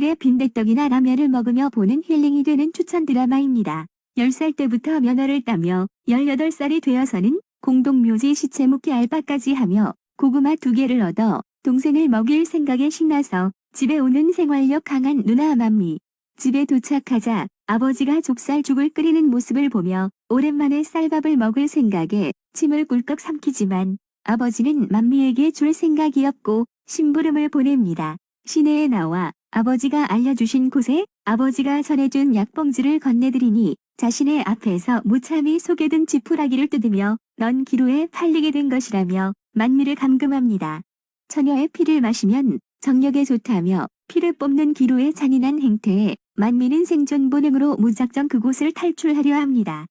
저녁에 빈대떡이나 라면을 먹으며 보는 힐링이 되는 추천 드라마입니다. 10살 때부터 면허를 따며 18살이 되어서는 공동묘지 시체 묵기 알바까지 하며 고구마 2개를 얻어 동생을 먹일 생각에 신나서 집에 오는 생활력 강한 누나 만미. 집에 도착하자 아버지가 족살죽을 끓이는 모습을 보며 오랜만에 쌀밥을 먹을 생각에 침을 꿀꺽 삼키지만 아버지는 만미에게 줄 생각이 없고 심부름을 보냅니다. 시내에 나와 아버지가 알려주신 곳에 아버지가 전해준 약봉지를 건네드리니 자신의 앞에서 무참히 속에 든 지푸라기를 뜯으며 넌 기로에 팔리게 된 것이라며 만미를 감금합니다. 처녀의 피를 마시면 정력에 좋다며 피를 뽑는 기로의 잔인한 행태에 만미는 생존 본능으로 무작정 그곳을 탈출하려 합니다.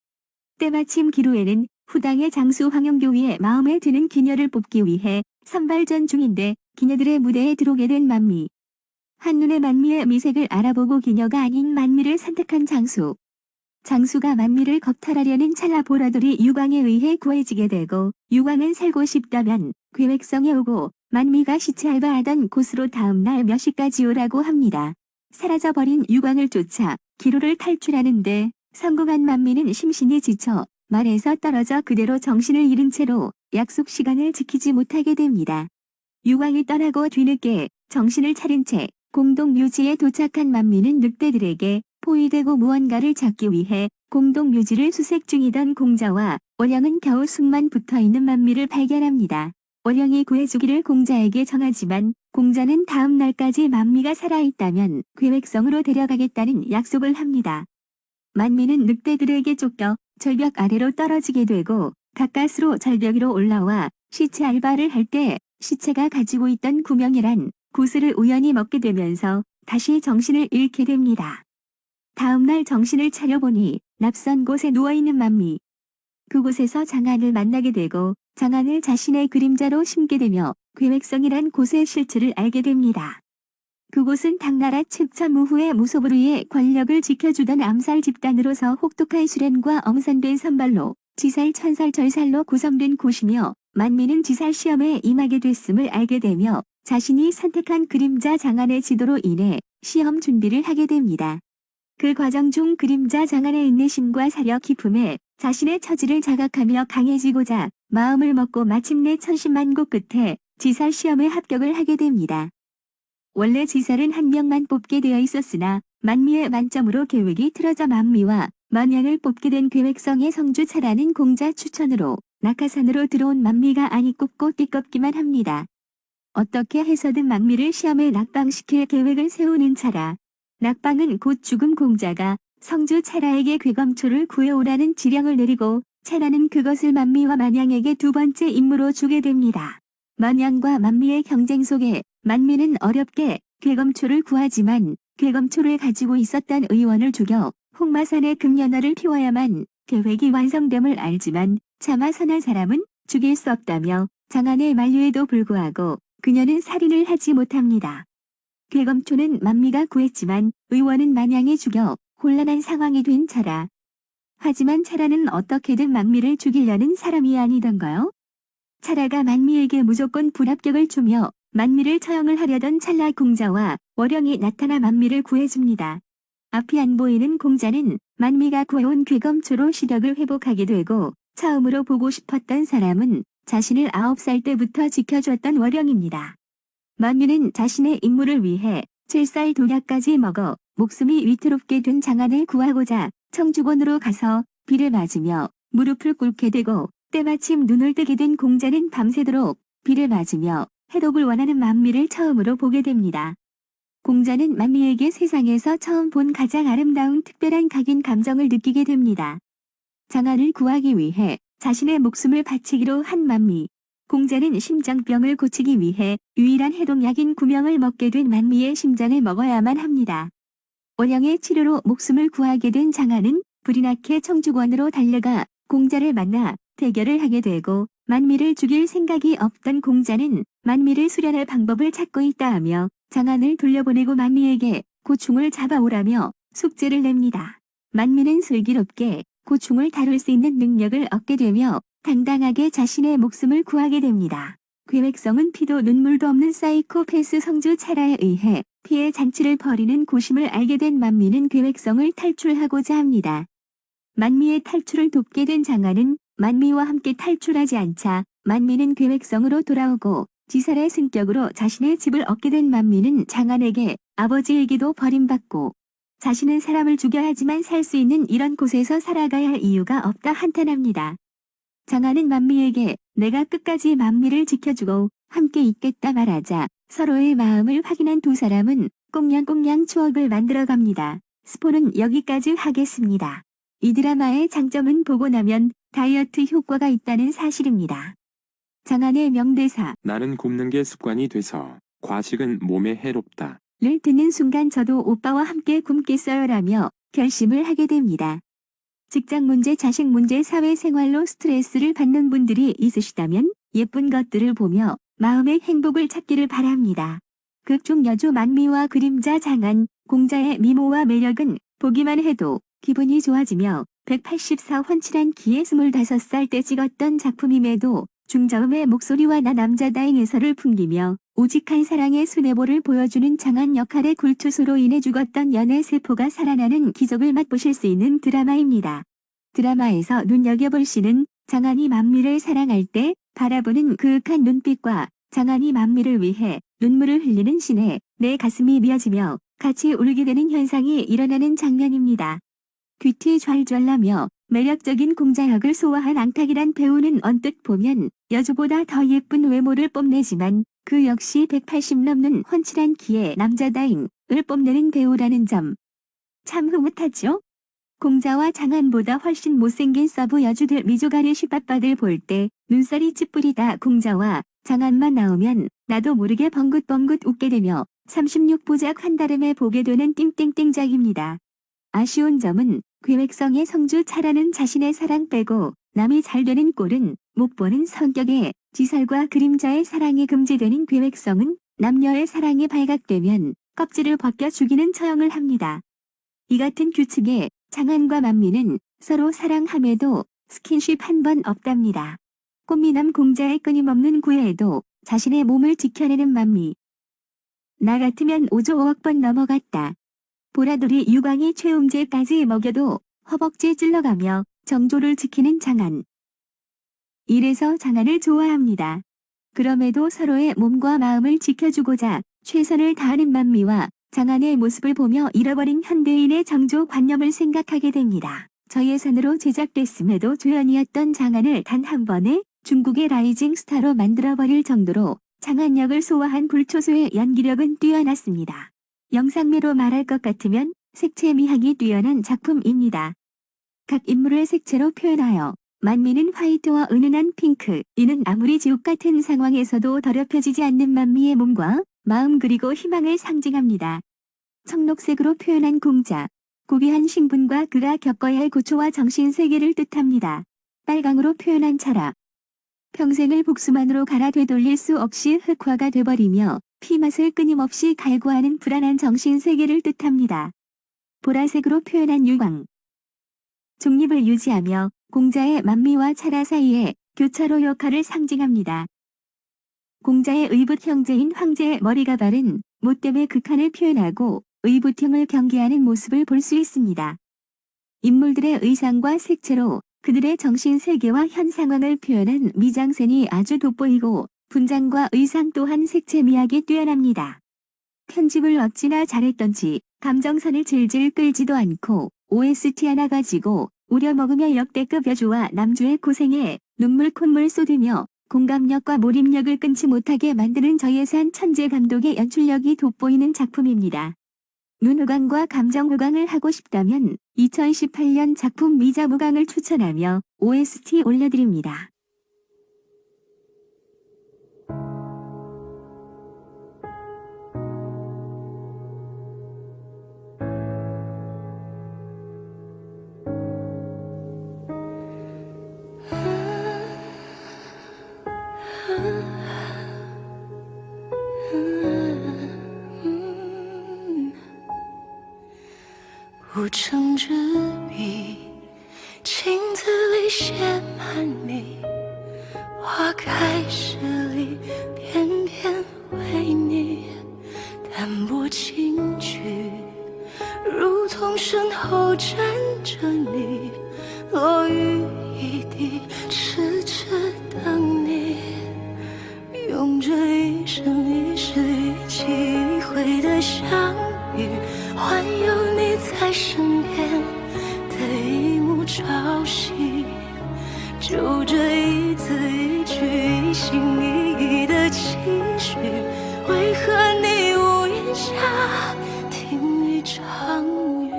때마침 기로에는 후당의 장수 황영교위의 마음에 드는 기녀를 뽑기 위해 선발전 중인데 기녀들의 무대에 들어오게 된 만미. 한눈에 만미의 미색을 알아보고 기녀가 아닌 만미를 선택한 장수. 장수가 만미를 겁탈하려는 찰나 보라돌이 유광에 의해 구해지게 되고 유광은 살고 싶다면 계획성에 오고 만미가 시체 알바하던 곳으로 다음날 몇 시까지 오라고 합니다. 사라져버린 유광을 쫓아 기로를 탈출하는데 성공한 만미는 심신이 지쳐 말에서 떨어져 그대로 정신을 잃은 채로 약속 시간을 지키지 못하게 됩니다. 유광이 떠나고 뒤늦게 정신을 차린 채 공동묘지에 도착한 만미는 늑대들에게 포위되고 무언가를 찾기 위해 공동묘지를 수색 중이던 공자와 원영은 겨우 숨만 붙어있는 만미를 발견합니다. 원영이 구해주기를 공자에게 정하지만 공자는 다음 날까지 만미가 살아있다면 계획성으로 데려가겠다는 약속을 합니다. 만미는 늑대들에게 쫓겨 절벽 아래로 떨어지게 되고 가까스로 절벽 위로 올라와 시체 알바를 할 때 시체가 가지고 있던 구명이란 구슬을 우연히 먹게 되면서 다시 정신을 잃게 됩니다. 다음날 정신을 차려보니 낯선 곳에 누워있는 만미. 그곳에서 장안을 만나게 되고 장안을 자신의 그림자로 심게 되며 계획성이란 곳의 실체를 알게 됩니다. 그곳은 당나라 측천무후의 무소불위의 권력을 지켜주던 암살 집단으로서 혹독한 수련과 엄선된 선발로 지살 천살 절살로 구성된 곳이며 만미는 지살 시험에 임하게 됐음을 알게 되며 자신이 선택한 그림자 장안의 지도로 인해 시험 준비를 하게 됩니다. 그 과정 중 그림자 장안의 인내심과 사려 깊음에 자신의 처지를 자각하며 강해지고자 마음을 먹고 마침내 천신만고 끝에 지살 시험에 합격을 하게 됩니다. 원래 지살은 한 명만 뽑게 되어 있었으나 만미의 만점으로 계획이 틀어져 만미와 만양을 뽑게 된 계획성의 성주차라는 공자 추천으로 낙하산으로 들어온 만미가 아니 꼽고 띠껍기만 합니다. 어떻게 해서든 만미를 시험에 낙방시킬 계획을 세우는 차라. 낙방은 곧 죽음 공자가 성주 차라에게 괴검초를 구해오라는 지령을 내리고 차라는 그것을 만미와 만양에게 두 번째 임무로 주게 됩니다. 만양과 만미의 경쟁 속에 만미는 어렵게 괴검초를 구하지만 괴검초를 가지고 있었던 의원을 죽여 홍마산의 금연화를 피워야만 계획이 완성됨을 알지만 차마 선한 사람은 죽일 수 없다며 장안의 만류에도 불구하고 그녀는 살인을 하지 못합니다. 괴검초는 만미가 구했지만 의원은 만양이 죽여 곤란한 상황이 된 차라. 하지만 차라는 어떻게든 만미를 죽이려는 사람이 아니던가요? 차라가 만미에게 무조건 불합격을 주며 만미를 처형을 하려던 찰나 공자와 월영이 나타나 만미를 구해줍니다. 앞이 안 보이는 공자는 만미가 구해온 괴검초로 시력을 회복하게 되고 처음으로 보고 싶었던 사람은 자신을 9살 때부터 지켜줬던 월영입니다. 만미는 자신의 임무를 위해 7살 독약까지 먹어 목숨이 위태롭게 된 장안을 구하고자 청주곤으로 가서 비를 맞으며 무릎을 꿇게 되고 때마침 눈을 뜨게 된 공자는 밤새도록 비를 맞으며 해독을 원하는 만미를 처음으로 보게 됩니다. 공자는 만미에게 세상에서 처음 본 가장 아름다운 특별한 각인 감정을 느끼게 됩니다. 장안을 구하기 위해 자신의 목숨을 바치기로 한 만미. 공자는 심장병을 고치기 위해 유일한 해독약인 구명을 먹게 된 만미의 심장을 먹어야만 합니다. 원영의 치료로 목숨을 구하게 된 장안은 불이 나게 청주권으로 달려가 공자를 만나 대결을 하게 되고 만미를 죽일 생각이 없던 공자는 만미를 수련할 방법을 찾고 있다 하며 장안을 돌려보내고 만미에게 고충을 잡아오라며 숙제를 냅니다. 만미는 슬기롭게 고충을 다룰 수 있는 능력을 얻게 되며 당당하게 자신의 목숨을 구하게 됩니다. 괴획성은 피도 눈물도 없는 사이코패스 성주 차라에 의해 피해 장치를 벌이는 고심을 알게 된 만미는 괴획성을 탈출하고자 합니다. 만미의 탈출을 돕게 된 장안은 만미와 함께 탈출하지 않자 만미는 괴획성으로 돌아오고 지살의 승격으로 자신의 집을 얻게 된 만미는 장안에게 아버지에게도 버림받고 자신은 사람을 죽여야지만 살 수 있는 이런 곳에서 살아가야 할 이유가 없다 한탄합니다. 장안은 만미에게 내가 끝까지 만미를 지켜주고 함께 있겠다 말하자 서로의 마음을 확인한 두 사람은 꽁냥꽁냥 추억을 만들어갑니다. 스포는 여기까지 하겠습니다. 이 드라마의 장점은 보고 나면 다이어트 효과가 있다는 사실입니다. 장안의 명대사 나는 굶는 게 습관이 돼서 과식은 몸에 해롭다. 를 듣는 순간 저도 오빠와 함께 굶겠어요라며 결심을 하게 됩니다. 직장 문제, 자식 문제, 사회생활로 스트레스를 받는 분들이 있으시다면 예쁜 것들을 보며 마음의 행복을 찾기를 바랍니다. 극중 여주 만미와 그림자 장안, 공자의 미모와 매력은 보기만 해도 기분이 좋아지며 184 훤칠한 키에 25살 때 찍었던 작품임에도 중저음의 목소리와 나 남자다잉에서를 풍기며 오직한 사랑의 수뇌보를 보여주는 장안 역할의 굴투소로 인해 죽었던 연애 세포가 살아나는 기적을 맛보실 수 있는 드라마입니다. 드라마에서 눈여겨볼 씬은 장안이 만미를 사랑할 때 바라보는 그윽한 눈빛과 장안이 만미를 위해 눈물을 흘리는 씬에 내 가슴이 미어지며 같이 울게 되는 현상이 일어나는 장면입니다. 귀티 좔좔하며 매력적인 공자 역을 소화한 앙탁이란 배우는 언뜻 보면 여주보다 더 예쁜 외모를 뽐내지만 그 역시 180 넘는 훤칠한 키의 남자다잉을 뽐내는 배우라는 점. 참 흐뭇하죠? 공자와 장안보다 훨씬 못생긴 서브 여주들 미조가리 슈밥바들 볼 때 눈살이 찌푸리다 공자와 장안만 나오면 나도 모르게 벙긋벙긋 웃게 되며 36부작 한다름에 보게 되는 띵띵띵작입니다. 아쉬운 점은 괴획성의 성주 차라는 자신의 사랑 빼고 남이 잘 되는 꼴은 못 보는 성격에 지살과 그림자의 사랑이 금지되는 괴획성은 남녀의 사랑이 발각되면 껍질을 벗겨 죽이는 처형을 합니다. 이 같은 규칙에 장안과 만미는 서로 사랑함에도 스킨십 한 번 없답니다. 꽃미남 공자의 끊임없는 구애에도 자신의 몸을 지켜내는 만미. 나 같으면 5조 5억 번 넘어갔다. 보라돌이 유광이 최음제까지 먹여도 허벅지 찔러가며 정조를 지키는 장안. 이래서 장안을 좋아합니다. 그럼에도 서로의 몸과 마음을 지켜주고자 최선을 다하는 만미와 장안의 모습을 보며 잃어버린 현대인의 정조관념을 생각하게 됩니다. 저예산으로 제작됐음에도 조연이었던 장안을 단 한 번에 중국의 라이징 스타로 만들어버릴 정도로 장안 역을 소화한 불초소의 연기력은 뛰어났습니다. 영상미로 말할 것 같으면 색채 미학이 뛰어난 작품입니다. 각 인물을 색채로 표현하여 만미는 화이트와 은은한 핑크, 이는 아무리 지옥 같은 상황에서도 더럽혀지지 않는 만미의 몸과 마음 그리고 희망을 상징합니다. 청록색으로 표현한 공자, 고귀한 신분과 그가 겪어야 할 고초와 정신세계를 뜻합니다. 빨강으로 표현한 철학, 평생을 복수만으로 갈아 되돌릴 수 없이 흑화가 돼버리며 피맛을 끊임없이 갈구하는 불안한 정신세계를 뜻합니다. 보라색으로 표현한 유광, 중립을 유지하며 공자의 만미와 차라 사이에 교차로 역할을 상징합니다. 공자의 의붓 형제인 황제의 머리가 바른 못됨의 극한을 표현하고 의붓형을 경계하는 모습을 볼 수 있습니다. 인물들의 의상과 색채로 그들의 정신세계와 현 상황을 표현한 미장센이 아주 돋보이고 분장과 의상 또한 색채 미학이 뛰어납니다. 편집을 어찌나 잘했던지 감정선을 질질 끌지도 않고 OST 하나 가지고 우려먹으며 역대급 여주와 남주의 고생에 눈물 콧물 쏟으며 공감력과 몰입력을 끊지 못하게 만드는 저예산 천재 감독의 연출력이 돋보이는 작품입니다. 눈호강과 감정호강을 하고 싶다면 2018년 작품 미자무강을 추천하며 OST 올려드립니다.无城之壁，镜子里写满你花开时里，偏偏为你淡泊轻举，如同身后站着你，落雨一地，痴痴等你，用这一生一世一起一回的相遇，换有你在身边的一幕朝夕。就这一字一句，一心一意的期许，为何你屋檐下听一场雨？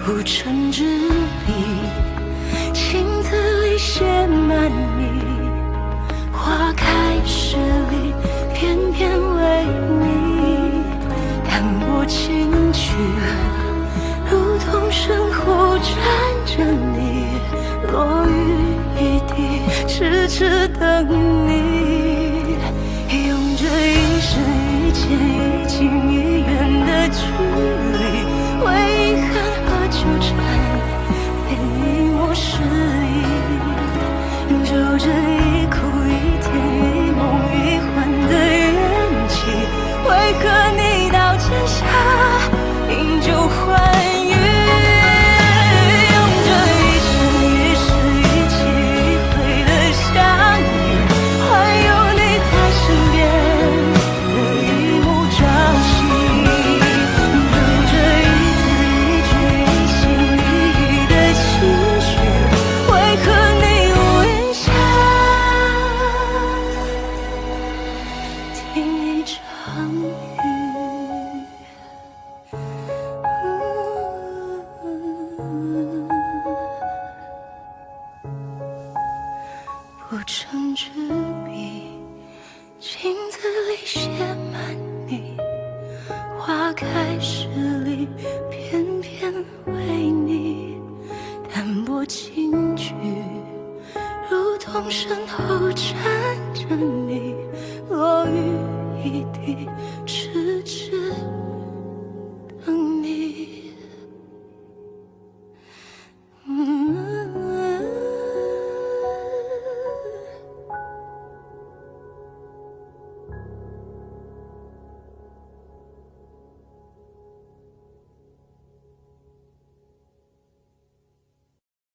无尘之笔，情字里写满你，花开时里，偏偏为你淡泊轻举，如同身后站着你，落雨一地，痴痴等你，用这一生一见一近一远的距离，为遗憾纠缠，连一抹失意，就这一哭一甜一梦一幻的缘起，为何你到剑下饮酒欢愉？用这一生一世一起一回的相遇，还有你在身边的一幕朝夕，就这一字一句，为何你屋檐下听一场雨？不成纸笔，情字里写满你，花开时里，偏偏为你淡泊轻举，如同身后